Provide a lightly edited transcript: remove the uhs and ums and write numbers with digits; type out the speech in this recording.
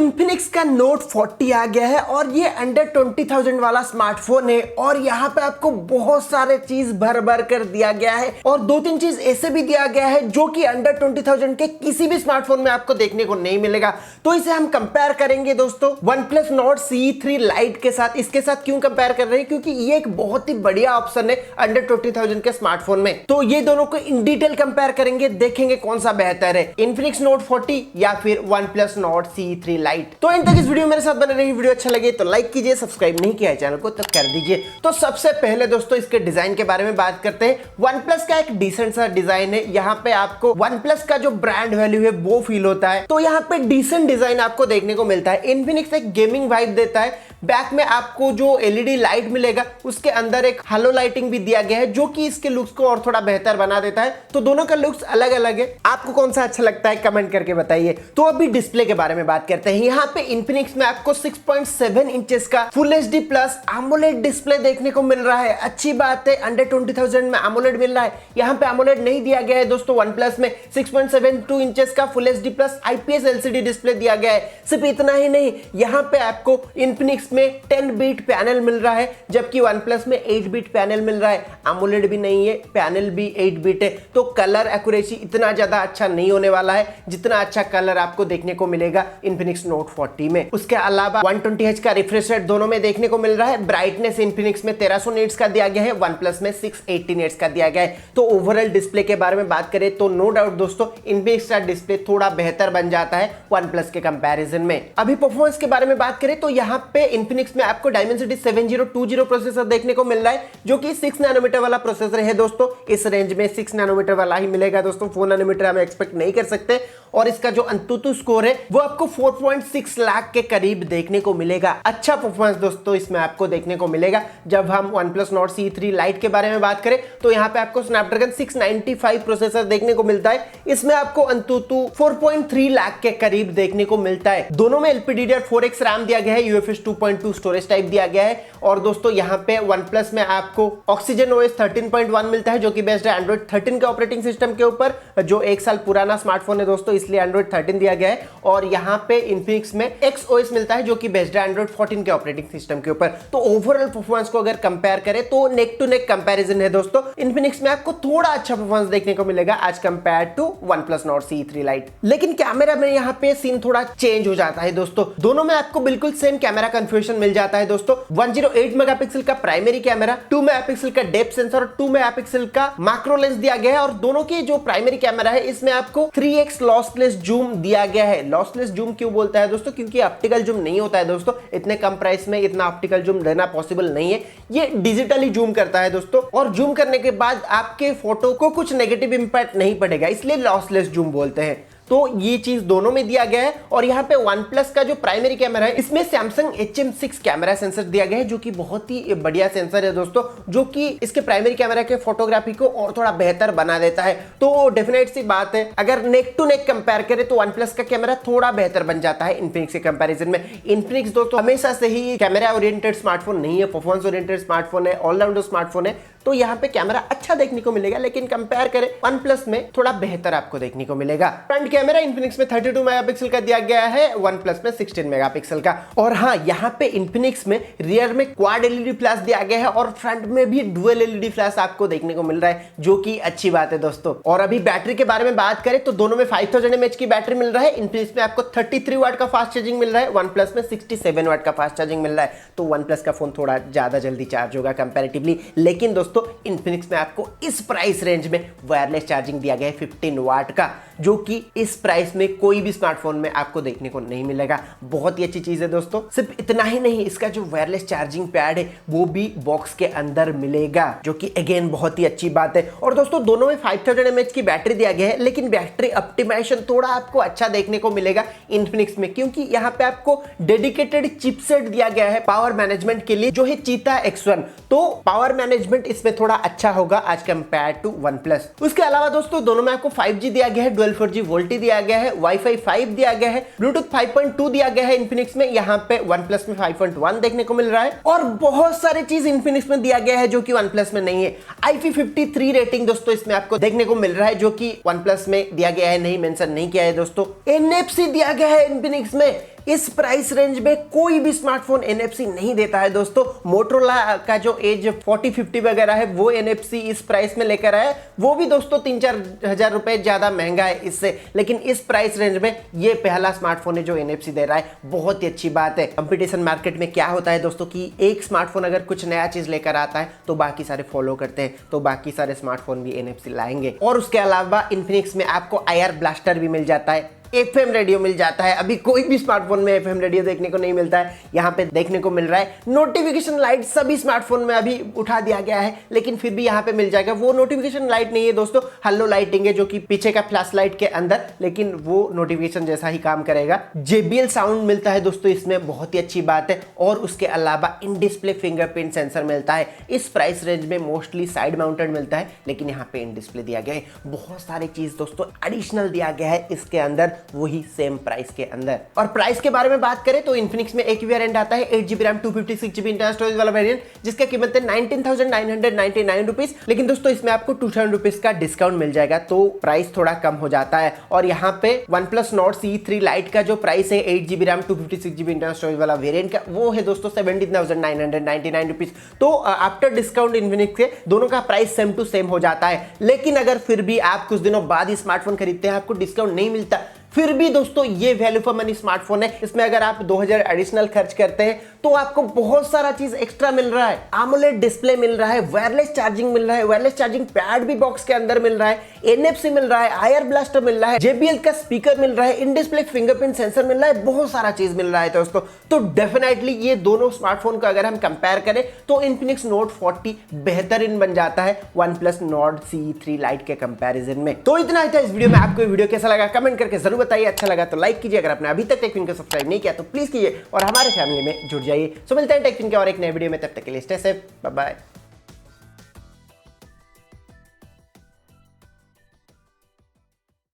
Infinix का note 40 आ गया है और ये अंडर 20,000 वाला स्मार्टफोन है और यहाँ पे आपको बहुत सारे चीज भर भर कर दिया गया है और दो तीन चीज ऐसे भी दिया गया है जो कि अंडर 20,000 के किसी भी स्मार्टफोन में आपको देखने को नहीं मिलेगा। तो इसे हम कंपेयर करेंगे दोस्तों OnePlus Nord CE3 Lite के साथ। इसके साथ क्यों कंपेयर कर रहे हैं? क्योंकि ये एक बहुत ही बढ़िया ऑप्शन है अंडर 20,000 के स्मार्टफोन में। तो ये दोनों को इन डिटेल कंपेयर करेंगे, देखेंगे कौन सा बेहतर है, इन्फिनिक्स नोट 40 या फिर OnePlus Nord CE3 Lite। तो इन तक इस वीडियो मेरे साथ बने रहिए। वीडियो अच्छा लगे तो लाइक कीजिए, सब्सक्राइब नहीं किया है चैनल को तो कर दीजिए। तो सबसे पहले दोस्तों इसके डिजाइन के बारे में बात करते हैं। OnePlus का एक डिसेंट सा डिजाइन है। यहाँ पे आपको OnePlus का जो ब्रांड वैल्यू है वो फील होता है। तो यहाँ पे डिसेंट डिजाइन आपको देखने को मिलता है। इन्फिनिक्स एक गेमिंग वाइब देता है। बैक में आपको जो एलईडी लाइट मिलेगा उसके अंदर एक हालो लाइटिंग भी दिया गया है जो कि इसके लुक्स को और थोड़ा बेहतर बना देता है। तो दोनों का लुक्स अलग अलग है। आपको कौन सा अच्छा लगता है कमेंट करके बताइए। तो अभी डिस्प्ले के बारे में बात करते हैं। यहाँ पे इन्फिनिक्स में आपको 6.7 इंचेस का full HD plus AMOLED display देखने को मिल रहा है। अच्छी बात है, अंडर 20,000 में AMOLED मिल रहा है। यहाँ पे AMOLED नहीं दिया गया है दोस्तों। OnePlus में 6.72 इंचेस का full HD plus IPS LCD display दिया गया है। सिर्फ इतना ही नहीं, यहाँ पे आपको इन्फिनिक्स में 10 बीट पैनल मिल रहा है जबकि OnePlus में 8 बीट पैनल मिल रहा है। AMOLED भी नहीं है, पैनल भी 8 बीट है। तो कलर एक्यूरेसी इतना ज्यादा अच्छा नहीं होने वाला है जितना अच्छा कलर आपको देखने को मिलेगा इन्फिनिक्स नोट 40 में। उसके अलावा 120Hz का रिफ्रेश रेट दोनों में देखने को मिल रहा है। ब्राइटनेस इन्फिनिक्स में 1300 निट्स का दिया गया है, OnePlus में 680 निट्स का दिया गया है। तो ओवरऑल डिस्प्ले के बारे में बात करें तो नो डाउट दोस्तों इन्फिनिक्स का डिस्प्ले थोड़ा बेहतर बन जाता है OnePlus के कंपैरिजन में। अभी परफॉर्मेंस के बारे में बात करें तो यहाँ पे इन्फिनिक्स में आपको Dimensity 7020 प्रोसेसर देखने को मिल रहा है जो कि 6 नैनोमीटर वाला प्रोसेसर है दोस्तों। इस रेंज में 6 नैनोमीटर वाला ही मिलेगा दोस्तों, 4 नैनोमीटर हम एक्सपेक्ट नहीं कर सकते। और इसका जो अंतुतु स्कोर है वो आपको 4.6 लाख के करीब देखने को मिलेगा। अच्छा परफॉर्मेंस दोस्तों इसमें आपको देखने को मिलेगा। जब हम OnePlus Nord CE3 Lite के बारे में बात करें तो यहाँ पे आपको Snapdragon 695 प्रोसेसर देखने को मिलता है। इसमें आपको अंतुतु 4.3 लाख के करीब देखने को मिलता है। दोनों में LPDDR4X रैम दिया गया है, UFS 2.2 स्टोरेज टाइप दिया गया है। और दोस्तों यहाँ पे OnePlus में आपको Oxygen OS 13.1 मिलता है जो कि बेस्ड है Android 13 के ऑपरेटिंग सिस्टम के ऊपर, जो 1 साल पुराना स्मार्टफोन है दोस्तों, इसलिए Android 13 दिया गया है। और यहाँ पे Infinix में XOS मिलता है जो कि बेस्ड है Android 14 के ऑपरेटिंग सिस्टम के ऊपर। तो ओवरऑल परफॉर्मेंस को अगर कंपेयर करें तो नेक टू नेक कंपैरिजन है दोस्तों। Infinix में आपको थोड़ा अच्छा परफॉर्मेंस देखने को मिलेगा आज compare to OnePlus Nord CE3 Lite। लेकिन कैमरा में यहाँ पे सीन थोड़ा चेंज हो जाता है दोस्तों। दोनों में आपको बिल्कुल सेम कैमरा कन्फिगरेशन मिल जाता है दोस्तों। 108 मेगापिक्सल का प्राइमरी कैमरा, 2 मेगापिक्सल का डेप्थ सेंसर और 2 मेगापिक्सल का मैक्रो लेंस दिया गया है। और दोनों की जो प्राइमरी कैमरा है इसमें आपको 3x लॉसलेस जूम दिया गया है। लॉसलेस जूम क्यों बोलता है दोस्तों? क्योंकि ऑप्टिकल जूम नहीं होता है दोस्तों। इतने कम प्राइस में इतना ऑप्टिकल जूम देना पॉसिबल नहीं है। ये डिजिटली जूम करता है दोस्तों और जूम करने के बाद आपके फोटो को कुछ नेगेटिव इंपैक्ट नहीं पड़ेगा, इसलिए लॉसलेस जूम बोलते हैं। तो ये चीज दोनों में दिया गया है। और यहाँ पे OnePlus का जो प्राइमरी कैमरा है इसमें Samsung HM6 कैमरा सेंसर दिया गया है जो कि बहुत ही बढ़िया सेंसर है दोस्तों, जो कि इसके प्राइमरी कैमरा के फोटोग्राफी को और थोड़ा बेहतर बना देता है। तो डेफिनेट सी बात है, अगर नेक टू नेक कंपेयर करें तो OnePlus का कैमरा थोड़ा बेहतर बन जाता है Infinix के कंपैरिजन में। Infinix दोस्तों हमेशा से ही कैमरा ओरिएंटेड स्मार्टफोन नहीं है, परफॉर्मेंस ओरिएंटेड स्मार्टफोन है, ऑलराउंडर स्मार्टफोन है। तो यहाँ पे कैमरा अच्छा देखने को मिलेगा, लेकिन कंपेयर करें OnePlus में थोड़ा बेहतर आपको देखने को मिलेगा। फ्रंट कैमरा Infinix में 32 मेगापिक्सल का दिया गया है, OnePlus में 16 मेगापिक्सल का। और हाँ, यहाँ पे Infinix में रियर में क्वाड एलईडी फ्लैश दिया गया है और फ्रंट में भी डुअल एलईडी फ्लैश आपको देखने को मिल रहा है, जो कि अच्छी बात है दोस्तों। और अभी बैटरी के बारे में बात करें तो दोनों में 5000 mAh की बैटरी मिल रहा है। Infinix में आपको 33 वाट का फास्ट चार्जिंग मिल रहा है, OnePlus में 67 वाट का फास्ट चार्जिंग मिल रहा है। तो OnePlus का फोन थोड़ा ज्यादा जल्दी चार्ज होगा कंपैरेटिवली। लेकिन दोस्तों Infinix में आपको इस प्राइस रेंज में वायरलेस चार्जिंग दिया गया है 15 वाट का, जो कि इस प्राइस में कोई भी स्मार्टफोन में आपको देखने को नहीं मिलेगा। बहुत ही अच्छी चीज है दोस्तों। सिर्फ इतना ही नहीं, इसका जो वायरलेस चार्जिंग पैड है वो भी बॉक्स के अंदर मिलेगा, जो कि अगेन बहुत ही अच्छी बात है। और दोस्तों दोनों में 5000 mAh की बैटरी दिया गया है, लेकिन बैटरी ऑप्टिमाइजेशन थोड़ा आपको अच्छा देखने को मिलेगा Infinix में, क्योंकि यहाँ पे आपको डेडिकेटेड चिपसेट दिया गया है पावर मैनेजमेंट के लिए, जो है Cheetah X1। तो पावर मैनेजमेंट इसमें थोड़ा अच्छा होगा आज कंपेयर टू OnePlus। उसके अलावा दोस्तों दोनों में आपको 5G दिया गया है, डुअल 4G वोल्टी दिया गया है, Wi-Fi 5 दिया गया है, Bluetooth 5.2 दिया गया है Infinix में। यहाँ पे OnePlus में 5.1 देखने को मिल रहा है। और बहुत सारी चीज Infinix में दिया गया है जो कि OnePlus में नहीं है। IP53 रेटिंग दोस्तों इसमें आपको देखने को मिल रहा है, जो कि OnePlus में दिया गया है, नहीं मेंशन नहीं किया है दोस्तों। NFC दिया गया है Infinix में। इस प्राइस रेंज में कोई भी स्मार्टफोन NFC नहीं देता है दोस्तों। मोटरोला का जो एज 4050 वगैरह है वो NFC इस प्राइस में लेकर आया, वो भी दोस्तों 3-4 हजार रुपए ज्यादा महंगा है इससे, लेकिन इस प्राइस रेंज में ये पहला स्मार्टफोन है जो NFC दे रहा है। बहुत ही अच्छी बात है। कंपटीशन मार्केट में क्या होता है दोस्तों कि एक स्मार्टफोन अगर कुछ नया चीज लेकर आता है तो बाकी सारे फॉलो करते हैं, तो बाकी सारे स्मार्टफोन भी NFC लाएंगे। और उसके अलावा इन्फिनिक्स में आपको IR ब्लास्टर भी मिल जाता है, FM रेडियो मिल जाता है। अभी कोई भी स्मार्टफोन में FM रेडियो देखने को नहीं मिलता है, यहाँ पे देखने को मिल रहा है। नोटिफिकेशन लाइट सभी स्मार्टफोन में अभी उठा दिया गया है, लेकिन फिर भी यहाँ पे मिल जाएगा। वो नोटिफिकेशन लाइट नहीं है दोस्तों, हल्लो लाइटिंग है जो कि पीछे का फ्लैश लाइट के अंदर, लेकिन वो नोटिफिकेशन जैसा ही काम करेगा। JBL साउंड मिलता है दोस्तों इसमें, बहुत ही अच्छी बात है। और उसके अलावा इन डिस्प्ले फिंगरप्रिंट सेंसर मिलता है। इस प्राइस रेंज में मोस्टली साइड माउंटेड मिलता है, लेकिन यहाँ पे इन डिस्प्ले दिया गया है। बहुत सारी चीज दोस्तों एडिशनल दिया गया है इसके अंदर, वही सेम प्राइस के अंदर। और प्राइस के बारे में बात करें तो इन्फिनिक्स में एक वेरिएंट आता है 8GB RAM 256GB internal storage वाला वेरिएंट, जिसका कीमत है 19,999 रुपीज। लेकिन दोस्तों इसमें आपको 2000 रुपीज का डिस्काउंट मिल जाएगा, तो प्राइस थोड़ा कम हो जाता है। और यहाँ पे OnePlus Nord CE3 Lite का जो प्राइस है 8GB RAM 256GB internal storage वाला वेरिएंट का, वो है दोस्तों 17,999 रुपीज। तो आफ्टर डिस्काउंट इन्फिनिक्स के दोनों का प्राइस सेम टू सेम हो जाता है। लेकिन अगर फिर भी आप कुछ दिनों बाद ही स्मार्टफोन खरीदते हैं, आपको डिस्काउंट नहीं मिलता, फिर भी दोस्तों ये वैल्यू फॉर मनी स्मार्टफोन है। इसमें अगर आप 2000 एडिशनल खर्च करते हैं तो आपको बहुत सारा चीज एक्स्ट्रा मिल रहा है। AMOLED डिस्प्ले मिल रहा है, वायरलेस चार्जिंग मिल रहा है, वायरलेस चार्जिंग पैड भी बॉक्स के अंदर मिल रहा है, NFC मिल रहा है, IR ब्लास्टर मिल रहा है, JBL का स्पीकर मिल रहा है, इन डिस्प्ले फिंगरप्रिंट सेंसर मिल रहा है, बहुत सारा चीज मिल रहा है दोस्तों। तो डेफिनेटली ये दोनों स्मार्टफोन को अगर हम कंपेयर करें तो Infinix Note 40 बेहतरीन बन जाता है OnePlus Nord CE3 Lite के कंपैरिजन में। तो इतना ही था इस वीडियो में। आपको ये वीडियो कैसा लगा कमेंट करके जरूर बताइए। अच्छा लगा तो लाइक कीजिए, अगर आपने अभी तक टेकफिन को सब्सक्राइब नहीं किया तो प्लीज कीजिए और हमारे फैमिली में जुड़ जाइए। सो मिलते हैं टेकफिन के और एक नए वीडियो में, तब तक के लिए स्टे सेफ, बाय बाय।